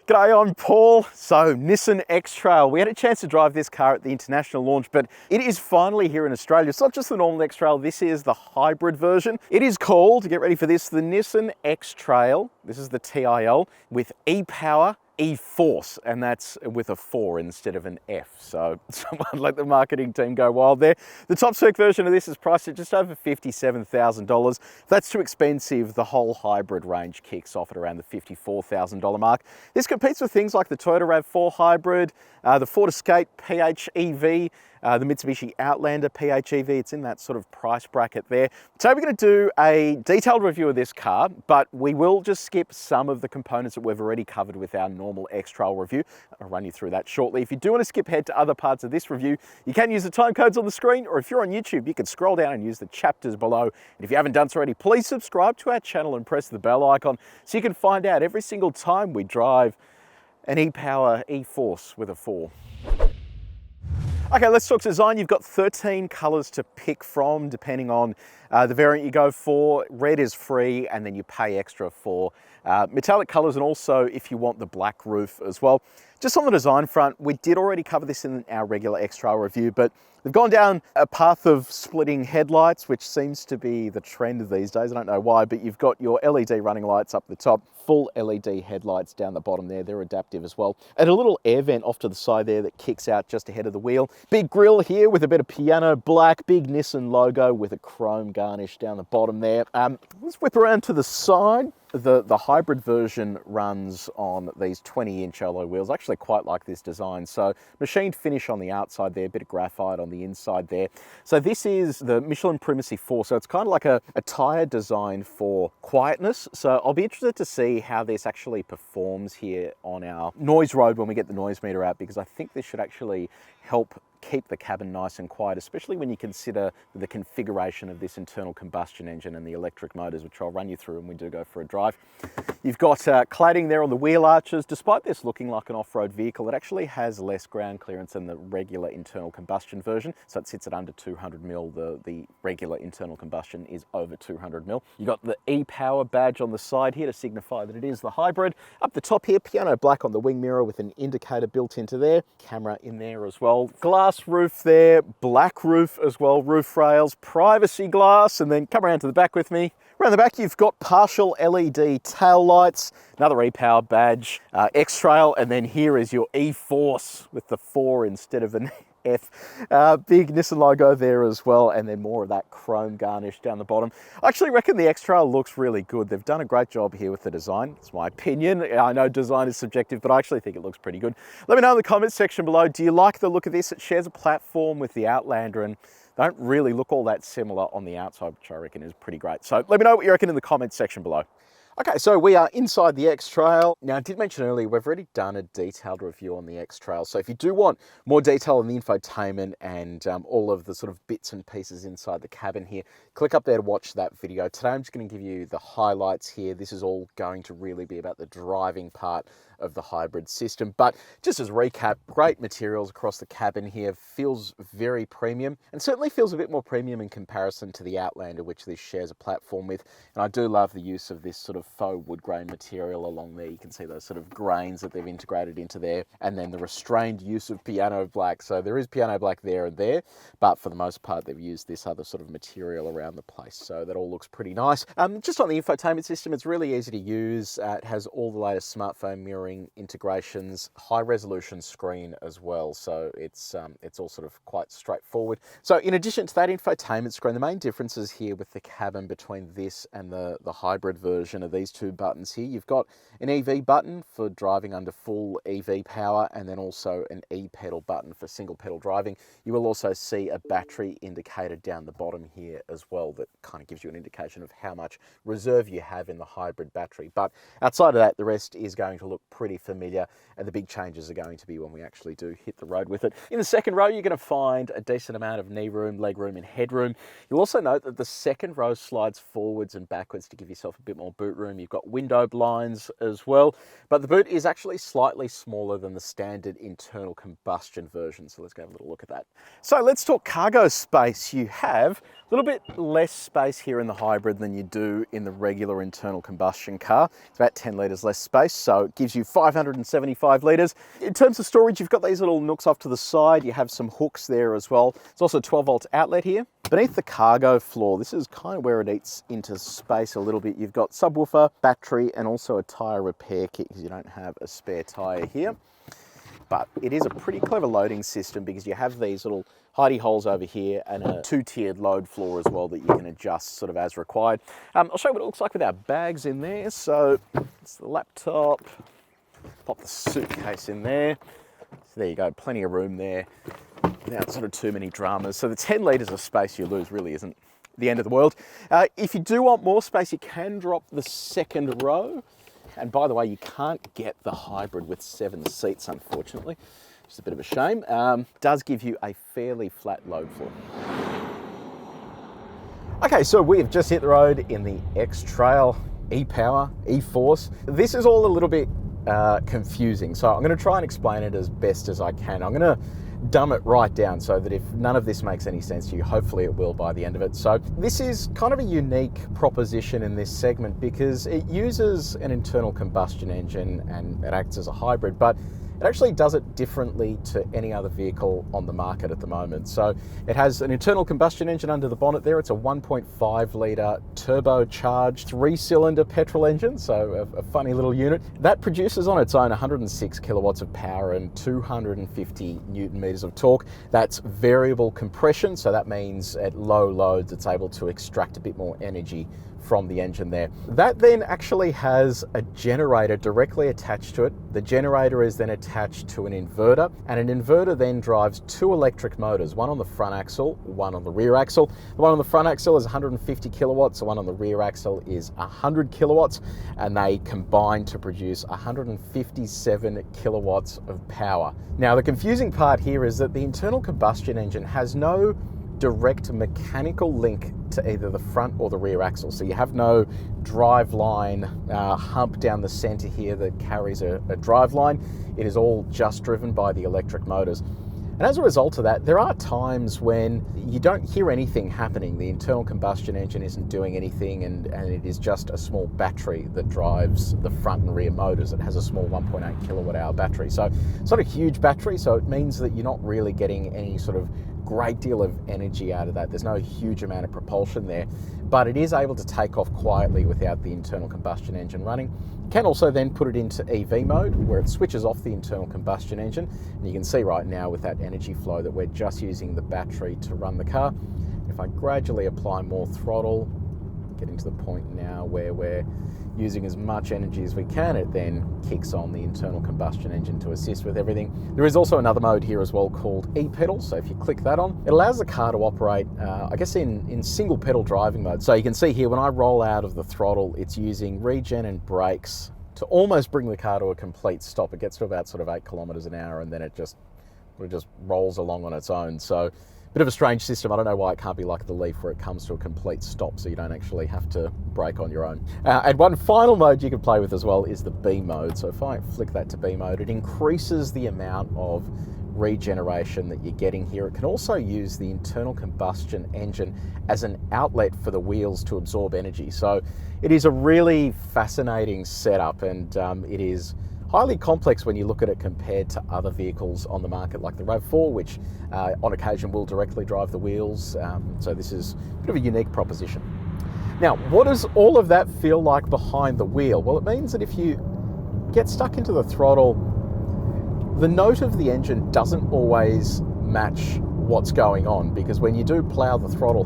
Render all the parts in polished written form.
G'day, I'm Paul. So, Nissan X-Trail. We had a chance to drive this car at the international launch, but it is finally here in Australia. It's not just the normal X-Trail, this is the hybrid version. It is called, get ready for this, the Nissan X-Trail. This is the TIL with e-Power, e-Force, and that's with a 4 instead of an F. So someone let the marketing team go wild there. The top spec version of this is priced at just over $57,000. If that's too expensive, the whole hybrid range kicks off at around the $54,000 mark. This competes with things like the Toyota RAV4 hybrid, the Ford Escape PHEV, the Mitsubishi Outlander PHEV. It's in that sort of price bracket there. So we're going to do a detailed review of this car, but we will just skip some of the components that we've already covered with our normal X-Trail review. I'll run you through that shortly. If you do want to skip ahead to other parts of this review, you can use the time codes on the screen, or if you're on YouTube, you can scroll down and use the chapters below. And if you haven't done so already, please subscribe to our channel and press the bell icon so you can find out every single time we drive an e-Power e-Force with a 4. Okay, let's talk design. You've got 13 colors to pick from depending on the variant you go for. Red is free and then you pay extra for metallic colors, and also if you want the black roof as well. Just on the design front, we did already cover this in our regular X-Trail review, but they've gone down a path of splitting headlights, which seems to be the trend these days. I don't know why, but you've got your LED running lights up the top, full LED headlights down the bottom there. They're adaptive as well. And a little air vent off to the side there that kicks out just ahead of the wheel. Big grille here with a bit of piano black, big Nissan logo with a chrome garnish down the bottom there. Let's whip around to the side. The hybrid version runs on these 20-inch alloy wheels. I actually quite like this design. So machined finish on the outside there, a bit of graphite on the inside there. So this is the Michelin Primacy 4. So it's kind of like a tyre designed for quietness. So I'll be interested to see how this actually performs here on our noise road when we get the noise meter out, because I think this should actually help keep the cabin nice and quiet, especially when you consider the configuration of this internal combustion engine and the electric motors, which I'll run you through when we do go for a drive. You've got cladding there on the wheel arches. Despite this looking like an off-road vehicle, it actually has less ground clearance than the regular internal combustion version. So it sits at under 200 mil. The regular internal combustion is over 200 mil. You've got the e-Power badge on the side here to signify that it is the hybrid. Up the top here, piano black on the wing mirror with an indicator built into there. Camera in there as well. Glass roof there, black roof as well, roof rails, privacy glass, and then come around to the back with me. Around the back, you've got partial LED tail lights, another e-Power badge, X-Trail, and then here is your e-Force with the 4 instead of an F. Big Nissan logo there as well, and then more of that chrome garnish down the bottom. I actually reckon the X-Trail looks really good. They've done a great job here with the design. It's my opinion. I know design is subjective, but I actually think it looks pretty good. Let me know in the comments section below, do you like the look of this? It shares a platform with the Outlander, and they don't really look all that similar on the outside, which I reckon is pretty great. So let me know what you reckon in the comments section below. Okay, so we are inside the X-Trail. Now, I did mention earlier, we've already done a detailed review on the X-Trail. So if you do want more detail on the infotainment and all of the sort of bits and pieces inside the cabin here, click up there to watch that video. Today, I'm just going to give you the highlights here. This is all going to really be about the driving part of the hybrid system. But just as a recap, great materials across the cabin here, feels very premium, and certainly feels a bit more premium in comparison to the Outlander, which this shares a platform with. And I do love the use of this sort of faux wood grain material along there. You can see those sort of grains that they've integrated into there, and then the restrained use of piano black. So there is piano black there and there, but for the most part, they've used this other sort of material around the place. So that all looks pretty nice. Just on the infotainment system, it's really easy to use. It has all the latest smartphone mirroring integrations, high resolution screen as well. So it's all sort of quite straightforward. So in addition to that infotainment screen, the main differences here with the cabin between this and the hybrid version of these two buttons here, you've got an EV button for driving under full EV power, and then also an E-pedal button for single pedal driving. You will also see a battery indicator down the bottom here as well that kind of gives you an indication of how much reserve you have in the hybrid battery. But outside of that, the rest is going to look pretty familiar, and the big changes are going to be when we actually do hit the road with it. In the second row, you're going to find a decent amount of knee room, leg room, and headroom. You'll also note that the second row slides forwards and backwards to give yourself a bit more boot room. You've got window blinds as well, but the boot is actually slightly smaller than the standard internal combustion version. So let's go have a little look at that. So let's talk cargo space. You have a little bit less space here in the hybrid than you do in the regular internal combustion car. It's about 10 litres less space, so it gives you 575 litres. In terms of storage, you've got these little nooks off to the side. You have some hooks there as well. There's also a 12-volt outlet here. Beneath the cargo floor, this is kind of where it eats into space a little bit. You've got subwoofer, battery, and also a tyre repair kit because you don't have a spare tyre here. But it is a pretty clever loading system because you have these little hidey holes over here and a two-tiered load floor as well that you can adjust sort of as required. I'll show you what it looks like with our bags in there. So it's the laptop, pop the suitcase in there. So there you go, plenty of room there without sort of too many dramas. So the 10 litres of space you lose really isn't the end of the world. If you do want more space, you can drop the second row. And by the way, you can't get the hybrid with 7 seats, unfortunately. Just a bit of a shame. Does give you a fairly flat load floor. Okay, so we've just hit the road in the X-Trail, e-Power, e-Force. This is all a little bit confusing, so I'm going to try and explain it as best as I can. I'm going to dumb it right down so that if none of this makes any sense to you, hopefully it will by the end of it. So this is kind of a unique proposition in this segment because it uses an internal combustion engine and it acts as a hybrid, but it actually does it differently to any other vehicle on the market at the moment. So it has an internal combustion engine under the bonnet there. It's a 1.5 litre turbocharged 3-cylinder petrol engine, so a funny little unit. That produces on its own 106 kilowatts of power and 250 newton meters of torque. That's variable compression, so that means at low loads it's able to extract a bit more energy from the engine there. That then actually has a generator directly attached to it. The generator is then attached to an inverter, and an inverter then drives 2 electric motors, one on the front axle, one on the rear axle. The one on the front axle is 150 kilowatts, the one on the rear axle is 100 kilowatts, and they combine to produce 157 kilowatts of power. Now, the confusing part here is that the internal combustion engine has no direct mechanical link to either the front or the rear axle. So you have no drive line hump down the center here that carries a drive line. It is all just driven by the electric motors. And as a result of that, there are times when you don't hear anything happening. The internal combustion engine isn't doing anything, and it is just a small battery that drives the front and rear motors. It has a small 1.8 kilowatt hour battery. So it's not a huge battery, so it means that you're not really getting any sort of great deal of energy out of that. There's no huge amount of propulsion there, but it is able to take off quietly without the internal combustion engine running. You can also then put it into EV mode where it switches off the internal combustion engine, and you can see right now with that energy flow that we're just using the battery to run the car. If I gradually apply more throttle, getting to the point now where we're using as much energy as we can, it then kicks on the internal combustion engine to assist with everything. There is also another mode here as well called e-pedal. So if you click that on, it allows the car to operate, I guess in single pedal driving mode. So you can see here when I roll out of the throttle, it's using regen and brakes to almost bring the car to a complete stop. It gets to about sort of 8 kilometers an hour and then it just rolls along on its own. So bit of a strange system. I don't know why it can't be like the Leaf where it comes to a complete stop so you don't actually have to brake on your own. And one final mode you can play with as well is the B mode. So if I flick that to B mode, it increases the amount of regeneration that you're getting here. It can also use the internal combustion engine as an outlet for the wheels to absorb energy. So it is a really fascinating setup, and it is highly complex when you look at it compared to other vehicles on the market like the RAV4, which on occasion will directly drive the wheels. So this is a bit of a unique proposition. Now, what does all of that feel like behind the wheel? Well, it means that if you get stuck into the throttle, the note of the engine doesn't always match what's going on, because when you do plow the throttle,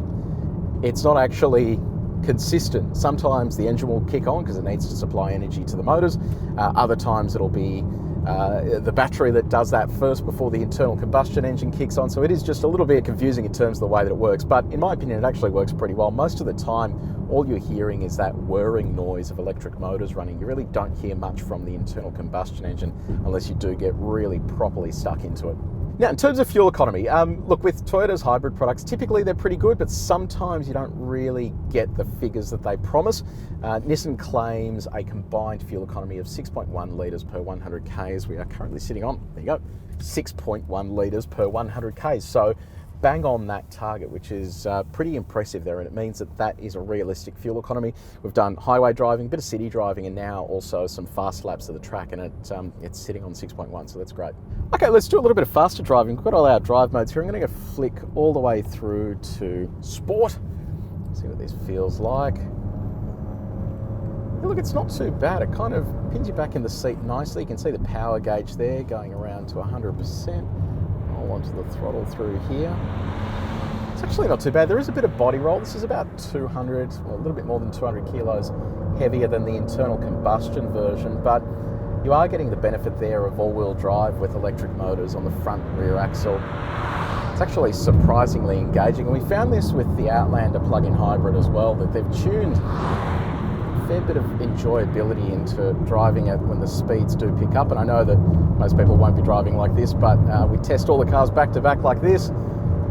it's not actually consistent. Sometimes the engine will kick on because it needs to supply energy to the motors. Other times it'll be the battery that does that first before the internal combustion engine kicks on. So it is just a little bit confusing in terms of the way that it works. But in my opinion, it actually works pretty well. Most of the time, all you're hearing is that whirring noise of electric motors running. You really don't hear much from the internal combustion engine unless you do get really properly stuck into it. Now, in terms of fuel economy, look, with Toyota's hybrid products, typically they're pretty good, but sometimes you don't really get the figures that they promise. Nissan claims a combined fuel economy of 6.1 litres per 100 Ks. We are currently sitting on, there you go, 6.1 litres per 100 Ks. So bang on that target, which is pretty impressive there, and it means that that is a realistic fuel economy. We've done highway driving, a bit of city driving, and now also some fast laps of the track, and it's sitting on 6.1, so that's great. Okay, let's do a little bit of faster driving. We've got all our drive modes here. I'm going to flick all the way through to Sport. See what this feels like. Look, it's not too bad. It kind of pins you back in the seat nicely. You can see the power gauge there going around to 100%. Roll onto the throttle through here. It's actually not too bad. There is a bit of body roll. This is about 200, well, a little bit more than 200 kilos heavier than the internal combustion version, but you are getting the benefit there of all-wheel drive with electric motors on the front and rear axle. It's actually surprisingly engaging, and we found this with the Outlander plug-in hybrid as well, that they've tuned a fair bit of enjoyability into driving it when the speeds do pick up. And I know that most people won't be driving like this, but we test all the cars back to back like this,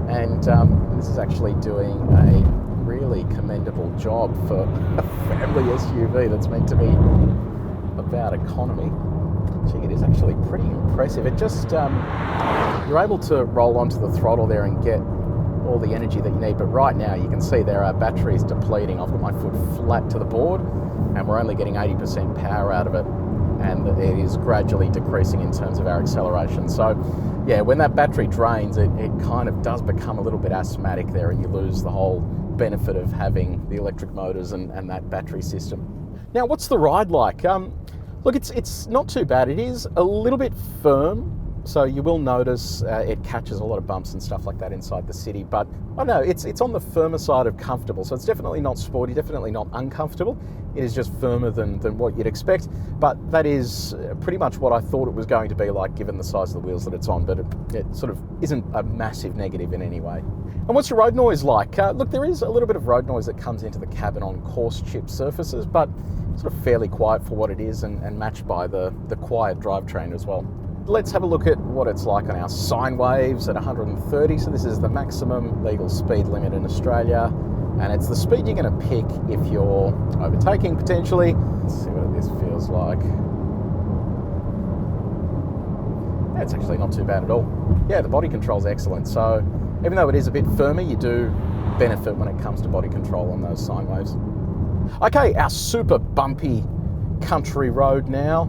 and this is actually doing a really commendable job for a family SUV that's meant to be about economy. Gee, it is actually pretty impressive. It just, you're able to roll onto the throttle there and get all the energy that you need, but right now you can see there our battery's depleting. I've got my foot flat to the board and we're only getting 80% power out of it, and it is gradually decreasing in terms of our acceleration. So yeah, when that battery drains, it kind of does become a little bit asthmatic there, and you lose the whole benefit of having the electric motors and that battery system. Now, what's the ride like? Look, it's not too bad. It is a little bit firm, so you will notice it catches a lot of bumps and stuff like that inside the city, but I don't know, it's on the firmer side of comfortable, so it's definitely not sporty, definitely not uncomfortable. It is just firmer than what you'd expect, but that is pretty much what I thought it was going to be like given the size of the wheels that it's on, but it sort of isn't a massive negative in any way. And what's your road noise like? Look, there is a little bit of road noise that comes into the cabin on coarse chipped surfaces, but sort of fairly quiet for what it is, and matched by the quiet drivetrain as well. Let's have a look at what it's like on our sine waves at 130. So this is the maximum legal speed limit in Australia, and it's the speed you're going to pick if you're overtaking potentially. Let's see what this feels like. Yeah, it's actually not too bad at all. Yeah, the body control's excellent. So even though it is a bit firmer, you do benefit when it comes to body control on those sine waves. Okay, our super bumpy country road now.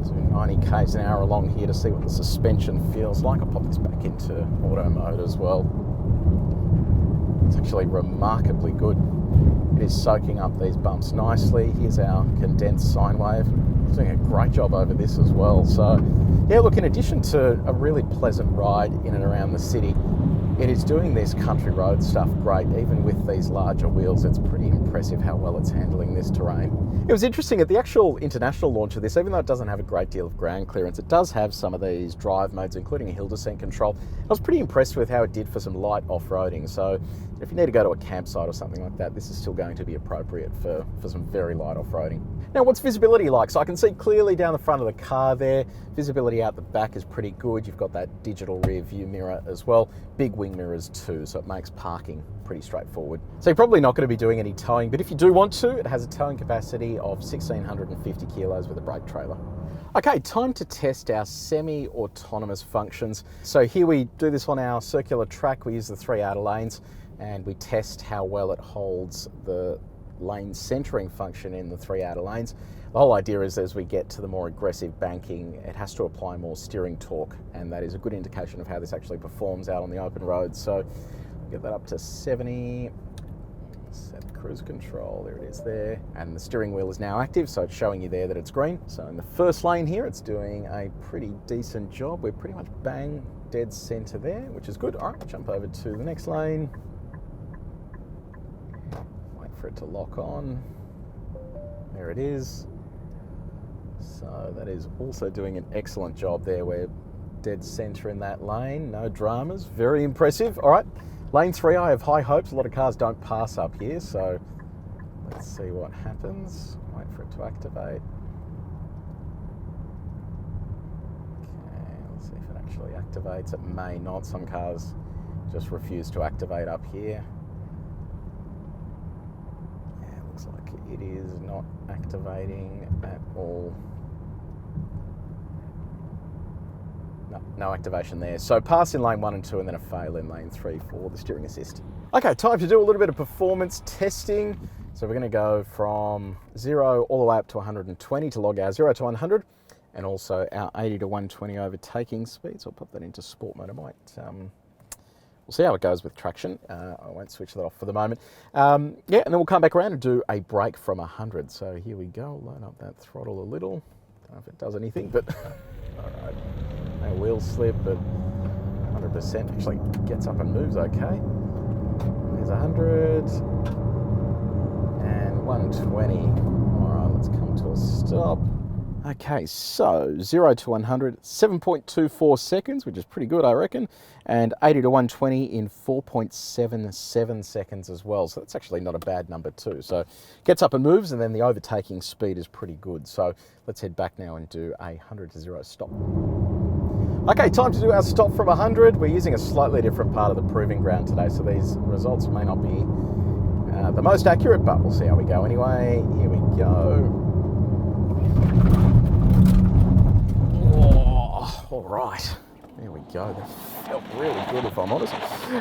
So 90 k's an hour along here to see what the suspension feels like. I'll pop this back into auto mode as well. It's actually remarkably good. It is soaking up these bumps nicely. Here's our condensed sine wave. It's doing a great job over this as well. So yeah, look, in addition to a really pleasant ride in and around the city, it is doing this country road stuff great. Even with these larger wheels, it's pretty impressive how well it's handling this terrain. It was interesting at the actual international launch of this, even though it doesn't have a great deal of ground clearance, it does have some of these drive modes, including a hill descent control. I was pretty impressed with how it did for some light off-roading. So if you need to go to a campsite or something like that, this is still going to be appropriate for some very light off-roading. Now, what's visibility like? So I can see clearly down the front of the car there. Visibility out the back is pretty good. You've got that digital rear view mirror as well. Big wing mirrors too, so it makes parking pretty straightforward. So you're probably not going to be doing any towing, but if you do want to, it has a towing capacity of 1,650 kilos with a brake trailer. Okay, time to test our semi-autonomous functions. So here we do this on our circular track. We use the 3 outer lanes and we test how well it holds the lane centering function in the 3 outer lanes. The whole idea is as we get to the more aggressive banking, it has to apply more steering torque, and that is a good indication of how this actually performs out on the open road. So get that up to 70, set cruise control, there it is there, and the steering wheel is now active, so it's showing you there that it's green. So in the first lane here, it's doing a pretty decent job. We're pretty much bang dead center there, which is good. All right, jump over to the next lane. Wait for it to lock on. There it is. So that is also doing an excellent job there. We're dead center in that lane, no dramas, very impressive. All right, lane 3, I have high hopes. A lot of cars don't pass up here, so let's see what happens. Wait for it to activate. Okay, let's see if it actually activates. It may not. Some cars just refuse to activate up here. Yeah, looks like it is not activating at all. No, No activation there. So pass in lane 1 and 2 and then a fail in lane 3 for the steering assist. Okay, time to do a little bit of performance testing. So we're going to go from 0 all the way up to 120 to log our 0 to 100 and also our 80 to 120 overtaking speed. So I'll pop that into sport mode. We'll see how it goes with traction. I won't switch that off for the moment. Yeah, and then we'll come back around and do a brake from 100. So here we go, load up that throttle a little. Don't know if it does anything, but all right. No wheel slip, but 100% actually gets up and moves okay. There's 100 and 120. All right, let's come to a stop. Okay, so 0 to 100, 7.24 seconds, which is pretty good, I reckon, and 80 to 120 in 4.77 seconds as well. So that's actually not a bad number too. So gets up and moves, and then the overtaking speed is pretty good. So let's head back now and do a 100 to 0 stop. Okay, time to do our stop from 100. We're using a slightly different part of the proving ground today, so these results may not be the most accurate, but we'll see how we go anyway. Here we go. All right, there we go. That felt really good, if I'm honest.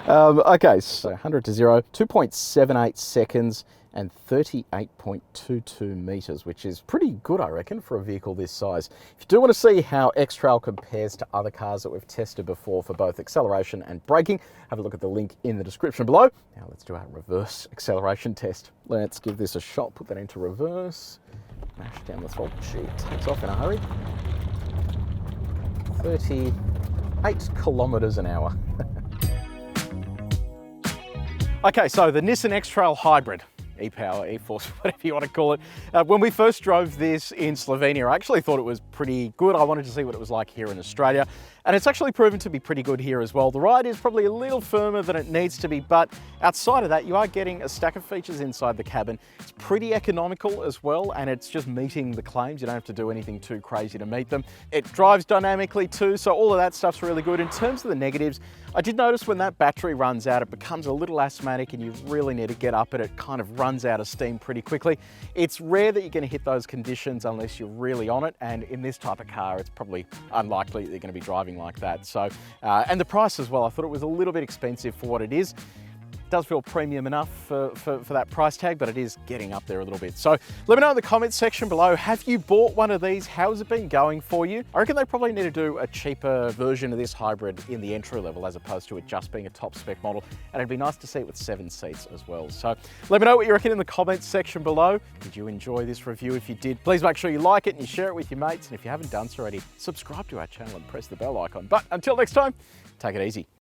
Okay, so 100 to 0, 2.78 seconds and 38.22 meters, which is pretty good, I reckon, for a vehicle this size. If you do want to see how X-Trail compares to other cars that we've tested before for both acceleration and braking, have a look at the link in the description below. Now let's do our reverse acceleration test. Let's give this a shot, put that into reverse, mash down the throttle. Gee, it takes off in a hurry. 38 kilometers an hour. Okay, so the Nissan X-Trail Hybrid, e-Power, e-Force, whatever you want to call it. When we first drove this in Slovenia, I actually thought it was pretty good. I wanted to see what it was like here in Australia, and it's actually proven to be pretty good here as well. The ride is probably a little firmer than it needs to be, but outside of that, you are getting a stack of features inside the cabin. It's pretty economical as well, and it's just meeting the claims. You don't have to do anything too crazy to meet them. It drives dynamically too, so all of that stuff's really good. In terms of the negatives, I did notice when that battery runs out, it becomes a little asthmatic and you really need to get up and it kind of runs out of steam pretty quickly. It's rare that you're going to hit those conditions unless you're really on it, and in this type of car, it's probably unlikely that you're going to be driving like that. So, and the price as well, I thought it was a little bit expensive for what it is. Does feel premium enough for that price tag, but it is getting up there a little bit. So let me know in the comments section below, have you bought one of these? How's it been going for you? I reckon they probably need to do a cheaper version of this hybrid in the entry level as opposed to it just being a top spec model. And it'd be nice to see it with 7 seats as well. So let me know what you reckon in the comments section below. Did you enjoy this review? If you did, please make sure you like it and you share it with your mates. And if you haven't done so already, subscribe to our channel and press the bell icon. But until next time, take it easy.